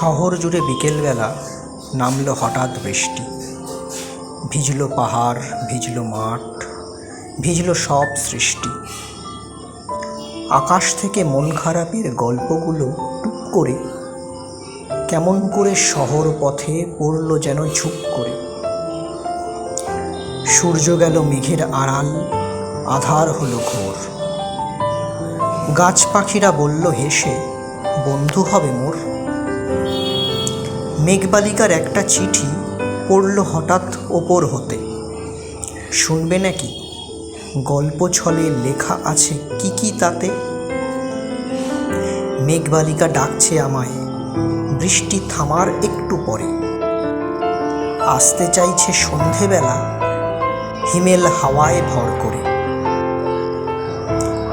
শহর জুড়ে বিকেলবেলা নামল হঠাৎ বৃষ্টি। ভিজল পাহাড়, ভিজল মাঠ, ভিজল সব সৃষ্টি। আকাশ থেকে মন খারাপের গল্পগুলো টুক করে কেমন করে শহর পথে পড়ল যেন ঝুপ করে। সূর্য গেল মেঘের আড়াল, আধার হলো ঘোর। গাছ পাখিরা বলল হেসে, বন্ধু হবে মোর। মেঘবালিকার একটা চিঠি পড়ল হঠাৎ ওপর হতে। শুনবে নাকি? গল্প ছলে লেখা আছে কি কি তাতে। মেঘবালিকা ডাকছে আমায় বৃষ্টি থামার একটু পরে। আসতে চাইছে সন্ধেবেলা হিমেল হাওয়ায় ভর করে।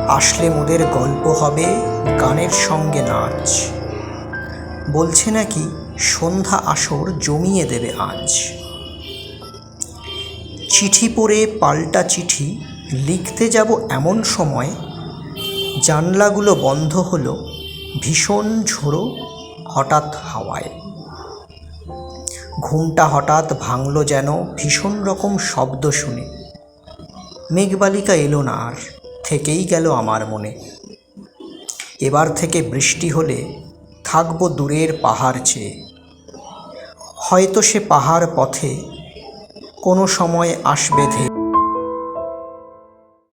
আসলে মোদের গল্প হবে গানের সঙ্গে নাচ। বলছে নাকি সন্ধ্যা আসর জমিয়ে দেবে আজ। চিঠি পড়ে পাল্টা চিঠি লিখতে যাব এমন সময় জানলাগুলো বন্ধ হলো ভীষণ ঝোড়ো হঠাৎ হাওয়ায়। ঘুমটা হঠাৎ ভাঙল যেন ভীষণ রকম শব্দ শুনে। মেঘবালিকা এলো না আর, থেকেই গেল আমার মনে। এবার থেকে বৃষ্টি হলে থাকবো দূরের পাহাড় চেয়ে। হয়তো সে পাহাড় পথে কোনো সময় আসবে ধেয়ে।